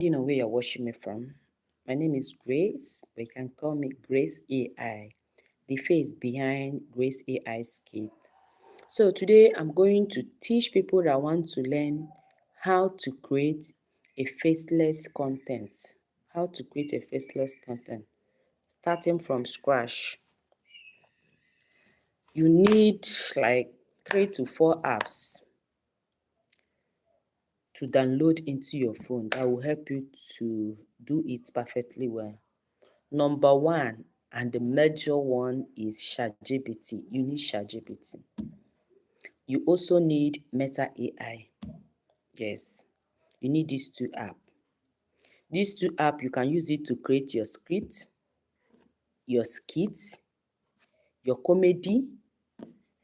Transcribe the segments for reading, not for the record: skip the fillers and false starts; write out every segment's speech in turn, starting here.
You know where you're watching me from. My name is Grace, but you can call me Grace AI, the face behind Grace AI's kit. So today I'm going to teach people that want to learn how to create a faceless content. How to create a faceless content, starting from scratch. You need like 3 to 4 apps to download into your phone that will help you to do it perfectly well. Number one, and the major one is ChatGPT. You need ChatGPT. You also need Meta AI. Yes, you need these two apps. These two apps, you can use it to create your script, your skits, your comedy.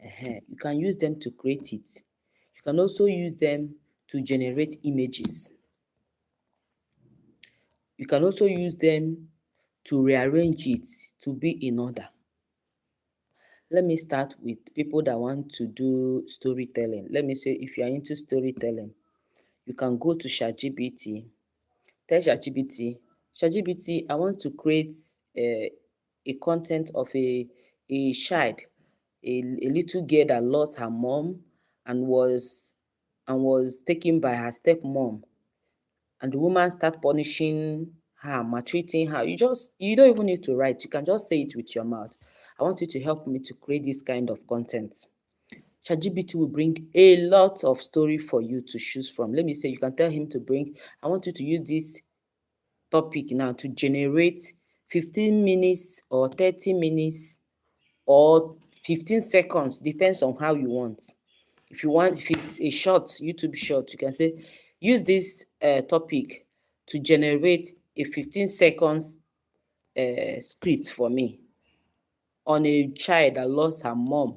You can use them to create it. You can also use them to generate images. You can also use them to rearrange it to be in order. Let me start with people that want to do storytelling. Let me say, if you are into storytelling, you can go to ChatGPT. Tell ChatGPT, I want to create a content of a child, a little girl that lost her mom and was taken by her stepmom, and the woman start punishing her, maltreating her. You don't even need to write. You can just say it with your mouth. I want you to help me to create this kind of content. ChatGPT will bring a lot of story for you to choose from. Let me say, you can tell him to bring, I want you to use this topic now to generate 15 minutes or 30 minutes or 15 seconds, depends on how you want. If it's a short, YouTube short, you can say, use this topic to generate a 15 seconds script for me on a child that lost her mom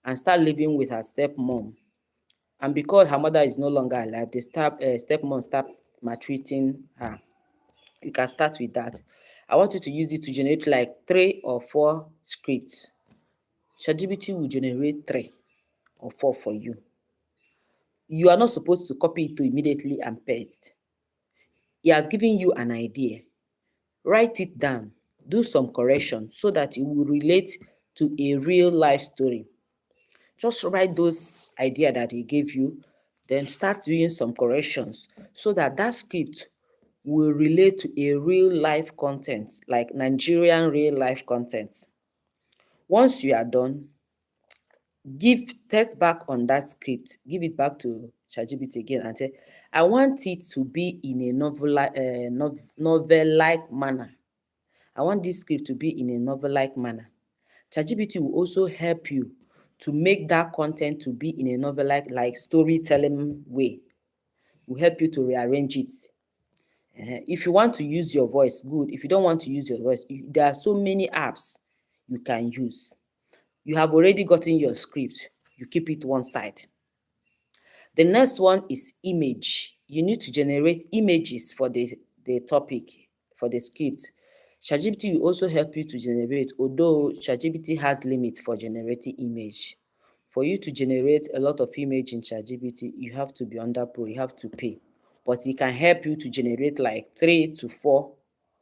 and start living with her stepmom. And because her mother is no longer alive, the stepmom start maltreating her. You can start with that. I want you to use it to generate like 3 or 4 scripts. ChatGPT will generate 3 or 4 for you. You are not supposed to copy it to immediately and paste. He has given you an idea. Write it down. Do some correction so that it will relate to a real life story. Just write those ideas that he gave you, then start doing some corrections so that that script will relate to a real life content, like Nigerian real life content. Once you are done, give test back on that script, give it back to ChatGPT again and say, I want it to be in a novel-like manner. I want this script to be in a novel-like manner. ChatGPT will also help you to make that content to be in a novel-like storytelling way. It will help you to rearrange it. If you want to use your voice, good. If you don't want to use your voice, there are so many apps you can use. You have already gotten your script. You keep it one side. The next one is image. You need to generate images for the topic, for the script. ChatGPT will also help you to generate, although ChatGPT has limit for generating image. For you to generate a lot of image in ChatGPT, you have to be under pro, you have to pay. But it can help you to generate like 3 to 4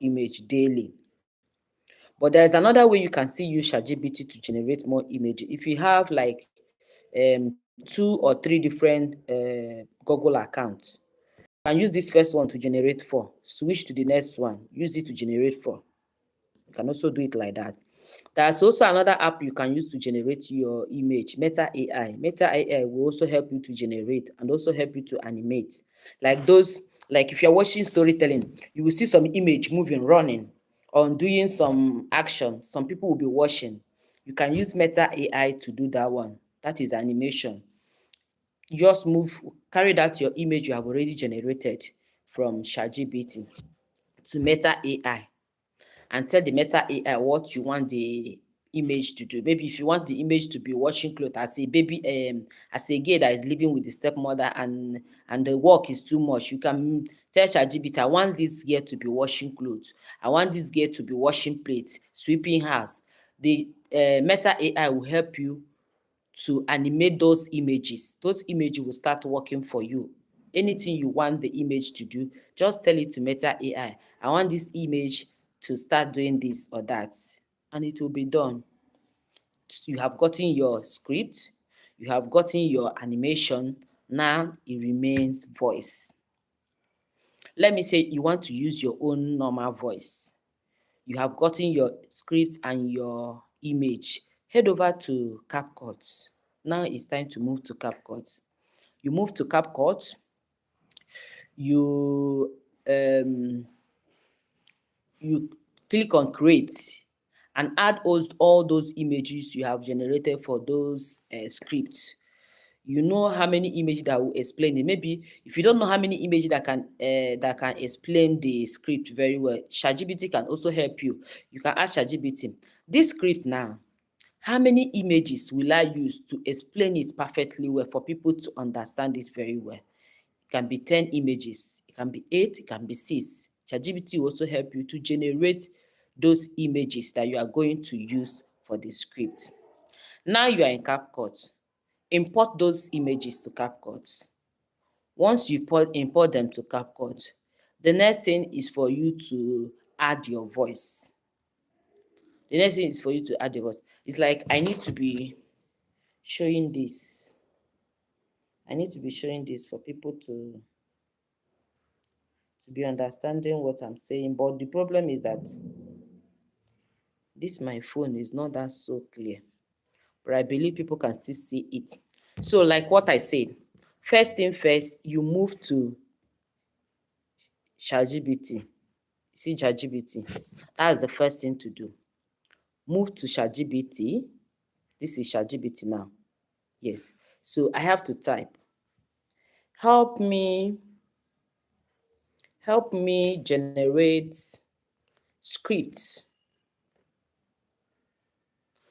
image daily. But there is another way you can still use ChatGPT to generate more image. If you have like 2 or 3 different Google accounts, you can use this first one to generate 4. Switch to the next one, use it to generate 4. You can also do it like that. There's also another app you can use to generate your image, Meta AI. Meta AI will also help you to generate and also help you to animate. Like if you're watching storytelling, you will see some image moving, running, or doing some action. Some people will be watching. You can use Meta AI to do that one. That is animation. You just carry that your image you have already generated from ChatGPT to Meta AI and tell the Meta AI what you want the image to do. Maybe if you want the image to be washing clothes as a baby, as a girl that is living with the stepmother and the work is too much, you can tell ChatGPT, I want this girl to be washing clothes. I want this girl to be washing plates, sweeping house. The Meta AI will help you to animate those images. Those images will start working for you anything you want the image to do, just tell it to Meta AI, I want this image to start doing this or that, and it will be done. You have gotten your script, you have gotten your animation, now it remains voice. Let me say you want to use your own normal voice. You have gotten your script and your image. Head over to CapCut. Now it's time to move to CapCut. You move to CapCut, you you click on create and add all those images you have generated for those scripts. You know how many images that will explain it. Maybe if you don't know how many images that can explain the script very well, ChatGPT can also help you. You can ask ChatGPT, this script now, how many images will I use to explain it perfectly well for people to understand it very well? It can be 10 images, it can be 8, it can be 6. ChatGPT will also help you to generate those images that you are going to use for the script. Now you are in CapCut. Import those images to CapCut. Once you import them to CapCut, the next thing is for you to add your voice. The next thing is for you to add your voice. It's like I need to be showing this. I need to be showing this for people to be understanding what I'm saying. But the problem is that this my phone is not that so clear. But I believe people can still see it. So like what I said, first thing first, you move to ChatGPT. See ChatGPT. That's the first thing to do. Move to ChatGPT. This is ChatGPT now. Yes. So I have to type. Help me generate scripts.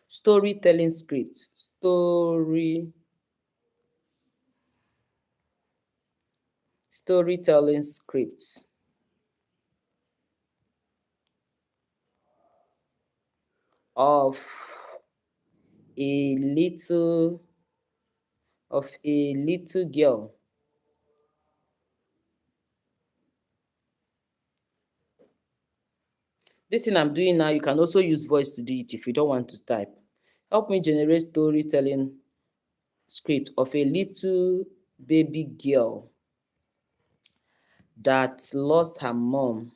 Storytelling script. Storytelling scripts. Of a little girl. This thing I'm doing now, you can also use voice to do it if you don't want to type. Help me generate storytelling script of a little baby girl that lost her mom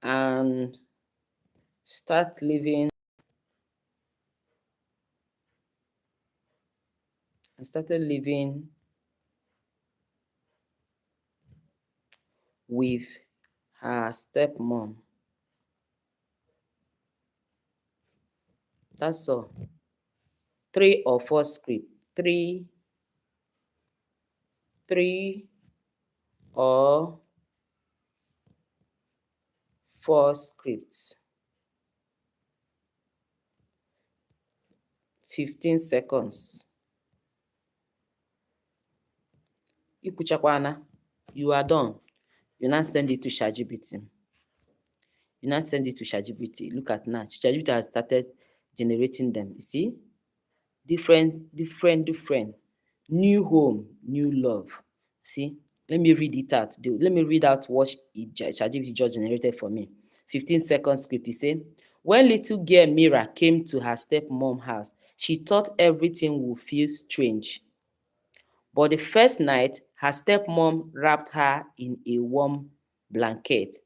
and start living started living with her stepmom. That's all. 3 or 4 script. Three or 4 scripts. 15 seconds. Ikwuchakwana, you are done. You now send it to ChatGPT. Look at now. ChatGPT has started generating them. You see? Different. New home, new love. See? Let me read it out. Let me read out what ChatGPT just generated for me. 15-second script. It say, when little girl Mira came to her stepmom house, she thought everything would feel strange. But the first night, her stepmom wrapped her in a warm blanket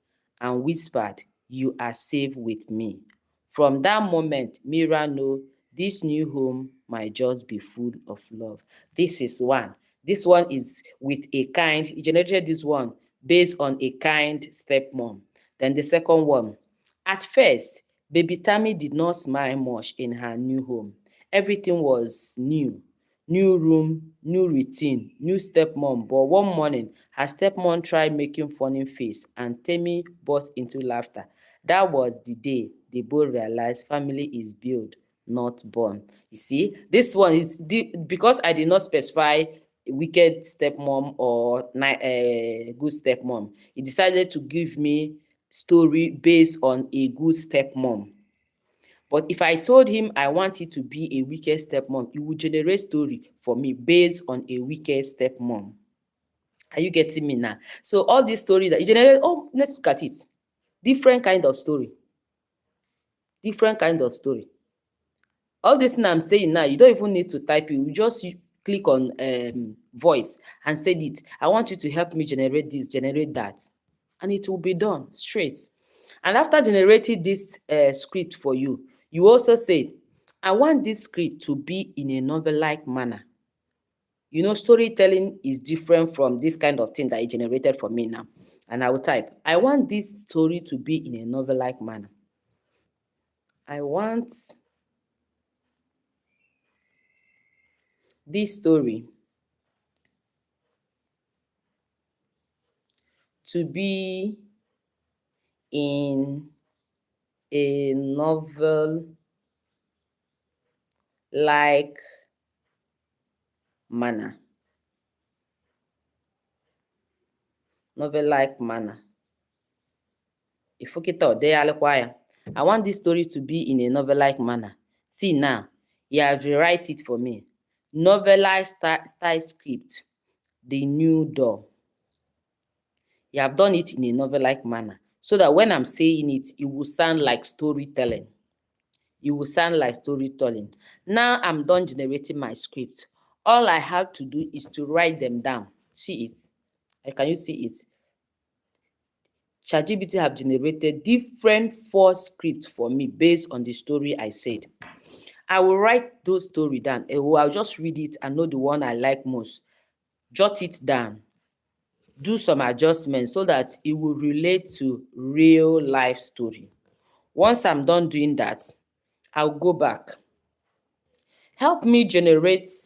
and whispered, "You are safe with me." From that moment, Mira knew this new home might just be full of love. This is one. This one is with a kind, he generated this one based on a kind stepmom. Then the second one. At first, baby Tammy did not smile much in her new home. Everything was new. New room, new routine, new stepmom. But one morning, her stepmom tried making funny face and Tammy burst into laughter. That was the day they both realized family is built, not born. You see, this one is because I did not specify wicked stepmom or good stepmom. He decided to give me story based on a good stepmom. But if I told him I want it to be a wicked stepmom, he would generate story for me based on a wicked stepmom. Are you getting me now? So all this story that he generated, oh, let's look at it. Different kind of story. Different kind of story. All this thing I'm saying now, you don't even need to type it. You just click on voice and send it. I want you to help me generate this, generate that. And it will be done straight. And after generating this script for you, you also say, I want this script to be in a novel-like manner. You know, storytelling is different from this kind of thing that it generated for me now. And I will type, I want this story to be in a novel-like manner. I want this story to be in a novel-like manner. Novel-like manner. Ifoketa odeyalekwa ya. I want this story to be in a novel-like manner. See now, you have rewrite it for me. Novelized style script, the new door. You have done it in a novel-like manner so that when I'm saying it, it will sound like storytelling. It will sound like storytelling. Now I'm done generating my script. All I have to do is to write them down. See it? Can you see it? ChatGPT have generated different 4 scripts for me based on the story I said. I will write those story down. I'll just read it and know the one I like most. Jot it down. Do some adjustments so that it will relate to real life story. Once I'm done doing that, I'll go back. Help me generate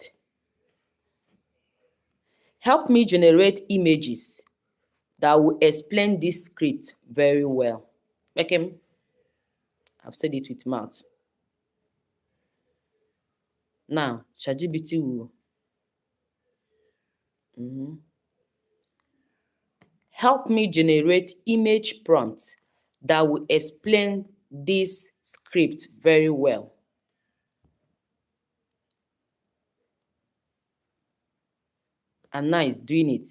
images that will explain this script very well. Okay, I've said it with mouth. Now, ChatGPT will help me generate image prompts that will explain this script very well. And now it's doing it.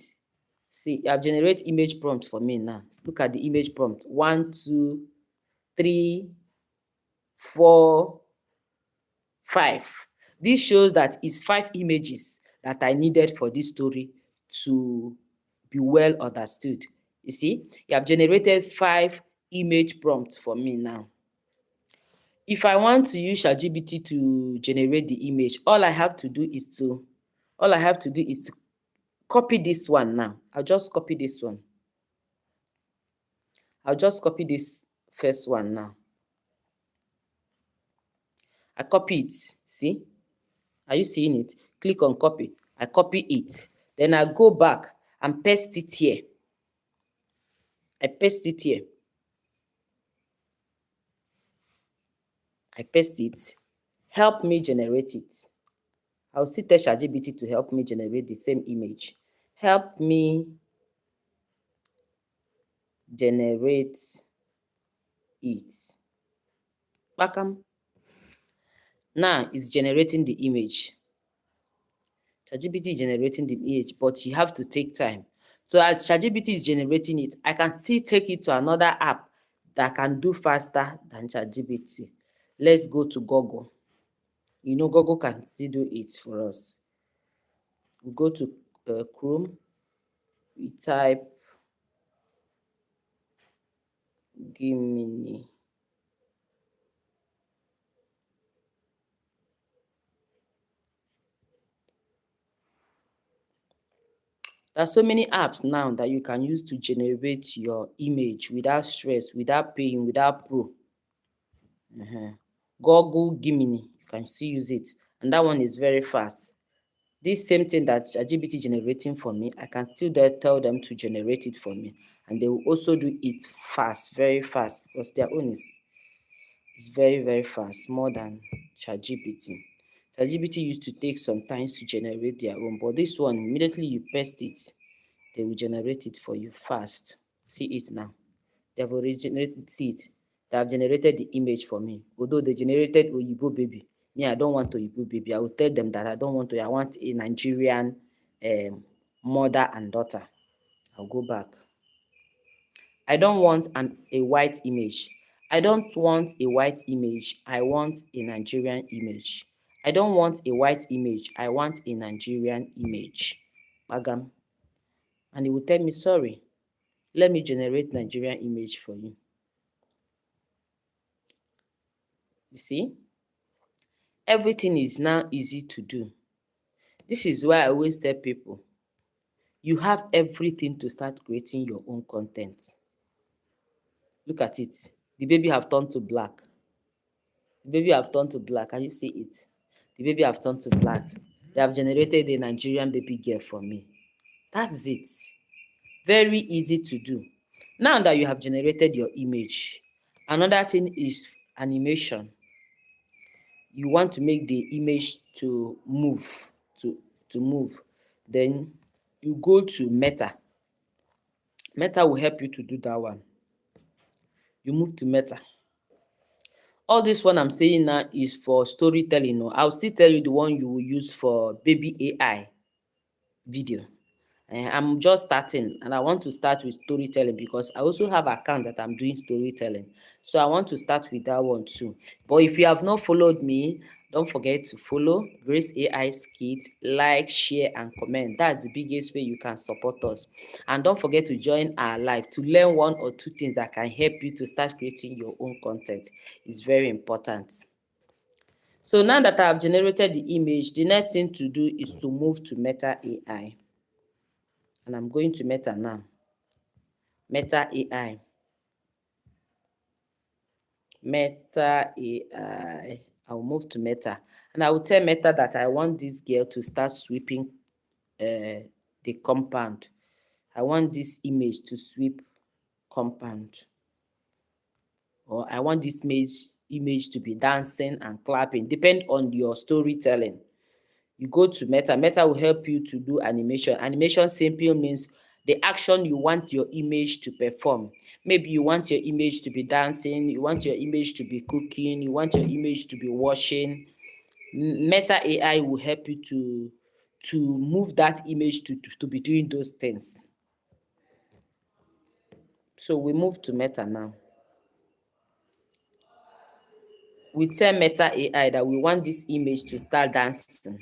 See, I've generated image prompt for me now. Look at the image prompt. 1, 2, 3, 4, 5. This shows that it's 5 images that I needed for this story to be well understood. You see, you have generated 5 image prompts for me now. If I want to use ChatGPT to generate the image, all I have to do is to copy this one now. I'll just copy this one. I'll just copy this first one now. I copy it. See? Are you seeing it? Click on copy. I copy it. Then I go back and paste it here. I paste it here. I paste it. Help me generate it. I'll still tell ChatGPT to help me generate the same image. Help me generate it. Bakam. Now it's generating the image. ChatGPT is generating the image, but you have to take time. So as ChatGPT is generating it, I can still take it to another app that can do faster than ChatGPT. Let's go to Google. You know, Google can still do it for us. We go to Chrome. We type Gemini. There are so many apps now that you can use to generate your image without stress, without paying, without pro. Google Gemini, you can still use it. And that one is very fast. This same thing that ChatGPT generating for me, I can still tell them to generate it for me. And they will also do it fast, very fast, because their own is very, very fast, more than ChatGPT. ChatGPT used to take some time to generate their own, but this one, immediately you paste it, they will generate it for you fast. See it now. They have already generated it. They have generated the image for me. Although they generated Oyibo baby, me, I don't want Oyibo baby. I will tell them that I don't want to. I want a Nigerian mother and daughter. I'll go back. I don't want a white image. I don't want a white image. I want a Nigerian image. I don't want a white image. I want a Nigerian image. Bagam. And he will tell me, sorry, let me generate Nigerian image for you. You see? Everything is now easy to do. This is why I always tell people, you have everything to start creating your own content. Look at it. The baby have turned to black. The baby have turned to black. Can you see it? The baby have turned to black. They have generated a Nigerian baby girl for me. That's it. Very easy to do. Now that you have generated your image, another thing is animation. You want to make the image to move, to move. Then you go to Meta. Meta will help you to do that one. You move to Meta. All this one I'm saying now is for storytelling. No, I'll still tell you the one you will use for baby AI video. I'm just starting and I want to start with storytelling because I also have an account that I'm doing storytelling. So I want to start with that one too. But if you have not followed me, don't forget to follow Grace AI Skit, like, share, and comment. That's the biggest way you can support us. And don't forget to join our live to learn one or two things that can help you to start creating your own content. It's very important. So now that I have generated the image, the next thing to do is to move to Meta AI. And I'm going to Meta now. Meta AI. Meta AI. I'll move to Meta. And I will tell Meta that I want this girl to start sweeping the compound. I want this image to sweep compound. Or I want this image to be dancing and clapping. Depend on your storytelling. You go to Meta. Meta will help you to do animation. Animation simple means the action you want your image to perform. Maybe you want your image to be dancing, you want your image to be cooking, you want your image to be washing. Meta AI will help you to move that image to be doing those things. So we move to Meta now. We tell Meta AI that we want this image to start dancing.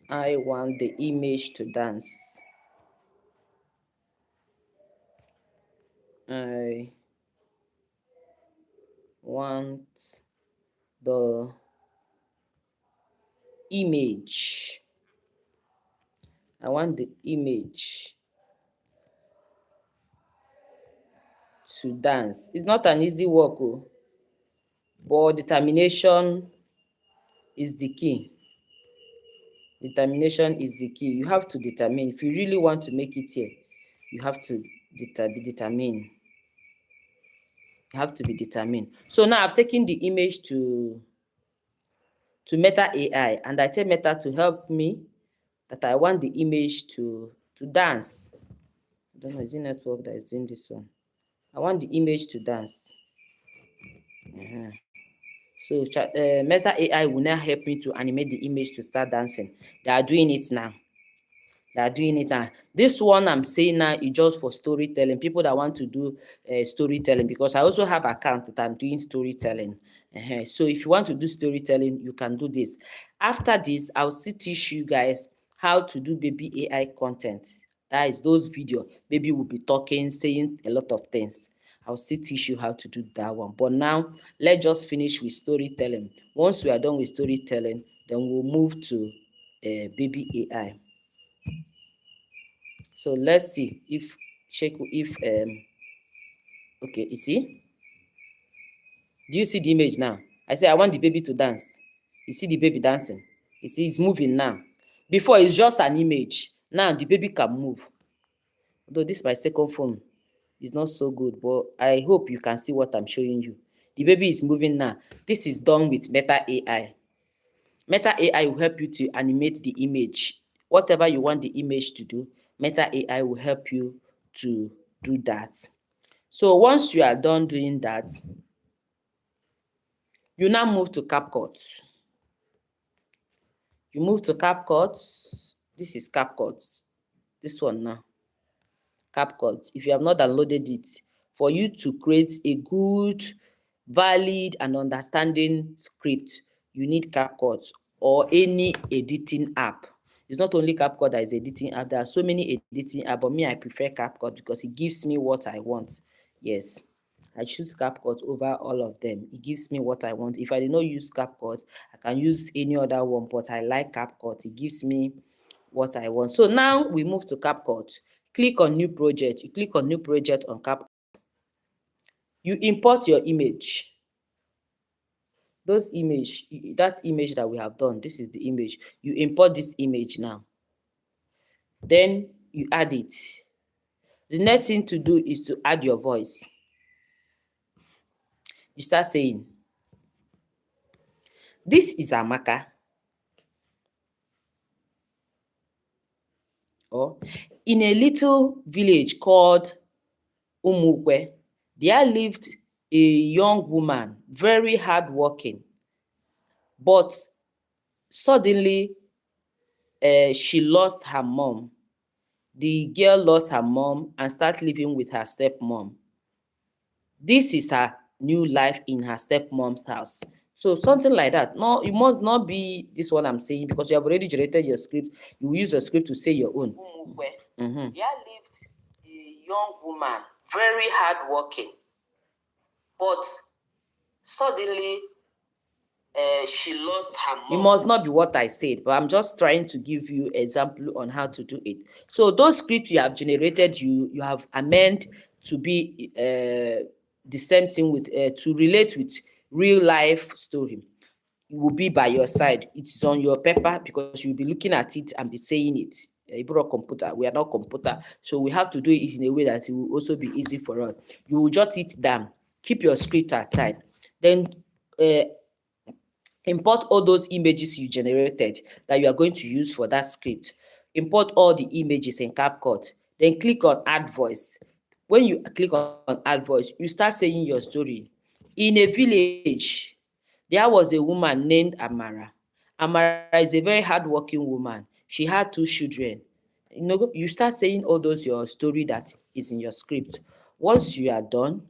I want the image to dance. I want the image. I want the image to dance. It's not an easy work, but determination is the key. Determination is the key. You have to determine. If you really want to make it here, you have to be determined. You have to be determined. So now I've taken the image to Meta AI and I tell Meta to help me that I want the image to dance. I don't know, is it network that is doing this one? I want the image to dance. So Meta AI will now help me to animate the image to start dancing. They are doing it now. They are doing it now. This one I'm saying now is just for storytelling. People that want to do storytelling, because I also have account that I'm doing storytelling. So if you want to do storytelling, you can do this. After this, I'll still teach you guys how to do baby AI content. That is those videos. Baby will be talking, saying a lot of things. I'll still teach you how to do that one. But now, let's just finish with storytelling. Once we are done with storytelling, then we'll move to baby AI. So let's see if okay, you see? Do you see the image now? I say I want the baby to dance. You see the baby dancing? You see it's moving now. Before it's just an image. Now the baby can move. Although this is my second phone. It's not so good, but I hope you can see what I'm showing you. The baby is moving now. This is done with Meta AI. Meta AI will help you to animate the image. Whatever you want the image to do, Meta AI will help you to do that. So once you are done doing that, you now move to CapCut. You move to CapCut. This is CapCut. This one now. CapCut. If you have not downloaded it, for you to create a good, valid and understanding script, you need CapCut or any editing app. It's not only CapCut that is editing app. There are so many editing apps, but me, I prefer CapCut because it gives me what I want. Yes, I choose CapCut over all of them. It gives me what I want. If I did not use CapCut, I can use any other one, but I like CapCut. It gives me what I want. So now we move to CapCut. Click on new project. You click on new project on CapCut. You import your image. Those image, that image that we have done, this is the image. You import this image now. Then you add it. The next thing to do is to add your voice. You start saying, "This is Amaka." Or, "In a little village called Umukwe, there lived a young woman, very hardworking, but suddenly she lost her mom. The girl lost her mom and start living with her stepmom. This is her new life in her stepmom's house." So something like that. No, it must not be this one I'm saying because you have already generated your script. You will use your script to say your own. Umukwe, there lived a young woman, very hardworking, but suddenly she lost her mom. It must not be what I said, but I'm just trying to give you example on how to do it. So those scripts you have generated, you have amended to be the same thing with to relate with real life story. It will be by your side. It's on your paper because you'll be looking at it and be saying it. Ibro computer, we are not computer, so we have to do it in a way that it will also be easy for us. You will jot it down, keep your script aside, then import all those images you generated that you are going to use for that script. Import all the images in CapCut, then click on add voice. When you click on add voice, you start saying your story. In a village, there was a woman named Amara. Amara is a very hardworking woman. She had 2 children. You start saying all those your story that is in your script. Once you are done,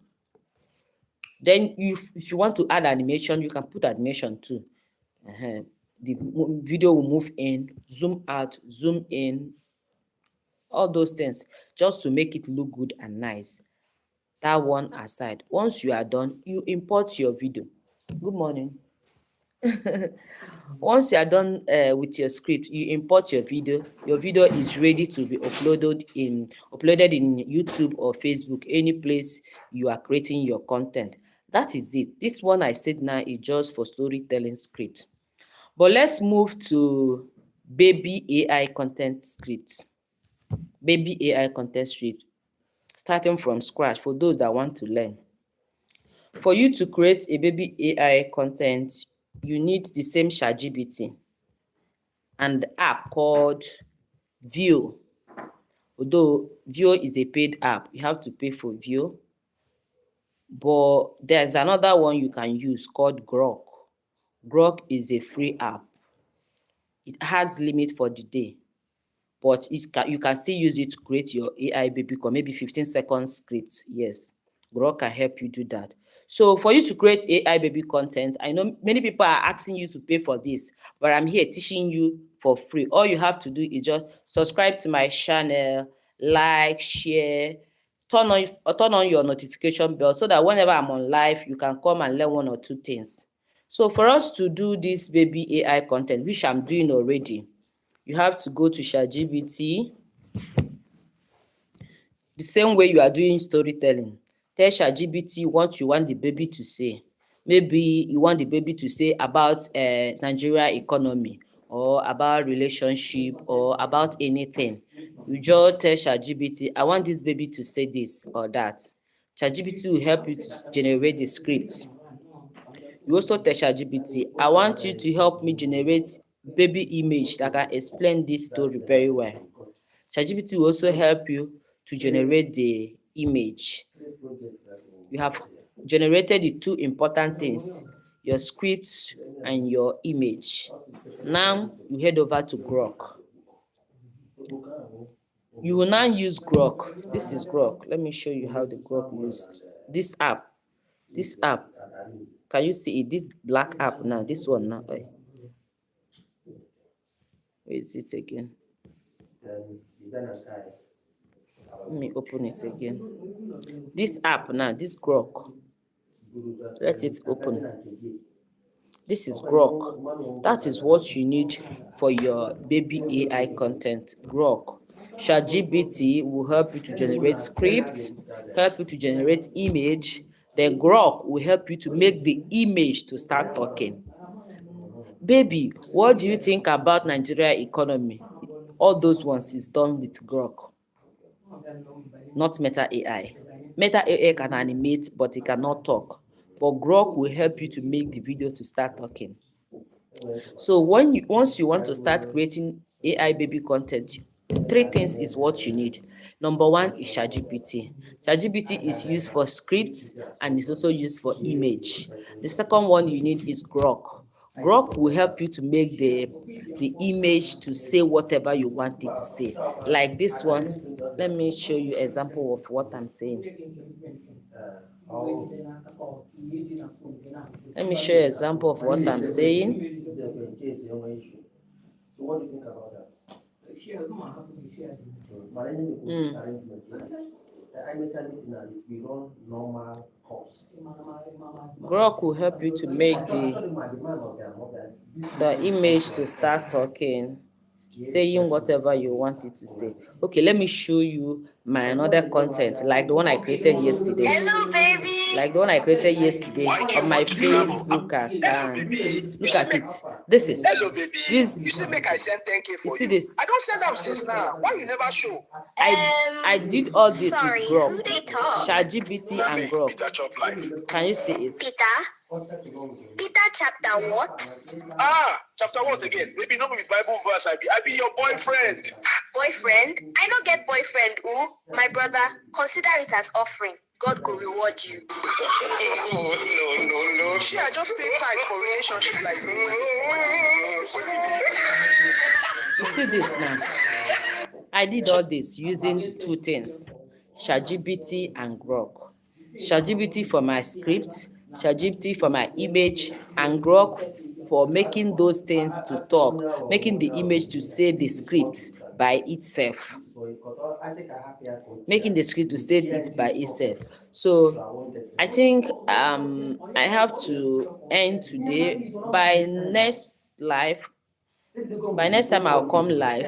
then if you want to add animation, you can put animation too. The video will move in, zoom out, zoom in, all those things, just to make it look good and nice. That one aside. Once you are done, you import your video. Good morning. Once you are done with your script, you import your video. Your video is ready to be uploaded in YouTube or Facebook, any place you are creating your content. That is it. This one I said now is just for storytelling script. But let's move to baby AI content script. Baby AI content script, starting from scratch for those that want to learn. For you to create a baby AI content, you need the same ChatGPT and the app called View. Although View is a paid app, you have to pay for View. But there's another one you can use called Grok. Grok is a free app. It has limit for the day, but you can still use it to create your AI baby call, maybe 15-second script. Yes, Grok can help you do that. So for you to create AI baby content, I know many people are asking you to pay for this, but I'm here teaching you for free. All you have to do is just subscribe to my channel, like, share, turn on your notification bell so that whenever I'm on live, you can come and learn 1 or 2 things. So for us to do this baby AI content, which I'm doing already, you have to go to ChatGPT the same way you are doing storytelling. Tell ChatGPT what you want the baby to say. Maybe you want the baby to say about Nigeria economy, or about relationship, or about anything. You just tell ChatGPT, I want this baby to say this or that. ChatGPT will help you to generate the script. You also tell ChatGPT, I want you to help me generate baby image that can explain this story very well. ChatGPT will also help you to generate the image. You have generated the two important things, your scripts and your image. Now you head over to Grok. You will now use Grok. This is Grok. Let me show you how the Grok used. This app. Can you see it? This black app now. This one now. Where is it again? Let me open it again. This app now, this Grok. Let it open. This is Grok. That is what you need for your baby AI content. Grok. ChatGPT will help you to generate scripts, help you to generate image. Then Grok will help you to make the image to start talking. Baby, what do you think about Nigeria economy? All those ones is done with Grok, not Meta AI. Meta AI can animate, but it cannot talk. But Grok will help you to make the video to start talking. So once you want to start creating AI baby content, three things is what you need. Number one is ChatGPT. ChatGPT is used for scripts and is also used for image. The second one you need is Grok. Grok will help you to make the image to say whatever you want it to say. Like this one, let me show you example of what I'm saying. Let me show you example of what I'm saying. So what do you think about that? We run normal course. Grok will help you to make the image to start talking, saying whatever you want it to say. Okay, let me show you my another content, like the one I created yesterday. Hello, baby. Like the one I created yesterday on my Facebook account. Look at it. This is. Hello, baby. This. You say make I send 10K for you. See you. this? I don't send them since now. Why you never show? I did all this sorry, with Grok, who they talk? ChatGPT and Grok. Peter chop life. Can you see it? Peter chapter what? Chapter what again? Maybe not with Bible verse. I be your boyfriend. Boyfriend? I no get boyfriend, ooh. My brother, consider it as offering. God go reward you. No. She, I just pay tithe for relationship like this. You see this now? I did all this using two things, ChatGPT and Grok. ChatGPT for my script, ChatGPT for my image, and Grok for making those things to talk, making the image to say the script by itself. Making the script to say it by itself. So I think I have to end today. By next time I'll come live,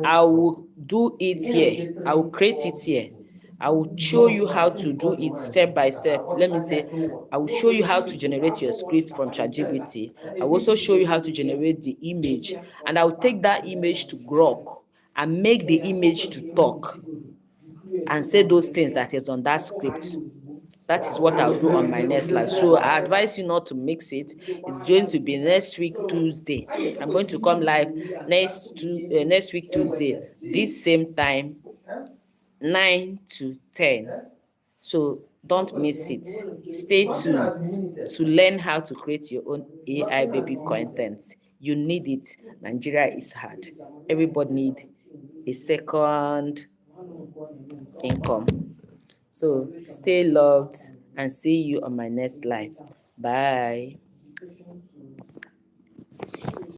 I will do it here. I will create it here. I will show you how to do it step by step. Let me say, I will show you how to generate your script from ChatGPT. I will also show you how to generate the image, and I will take that image to Grok and make the image to talk and say those things that is on that script. That is what I'll do on my next live. So I advise you not to mix it. It's going to be next week Tuesday. I'm going to come live next week Tuesday, this same time, 9 to 10. So don't miss it. Stay tuned to learn how to create your own AI baby content. You need it. Nigeria is hard. Everybody need a second income. So stay loved and see you on my next live. Bye.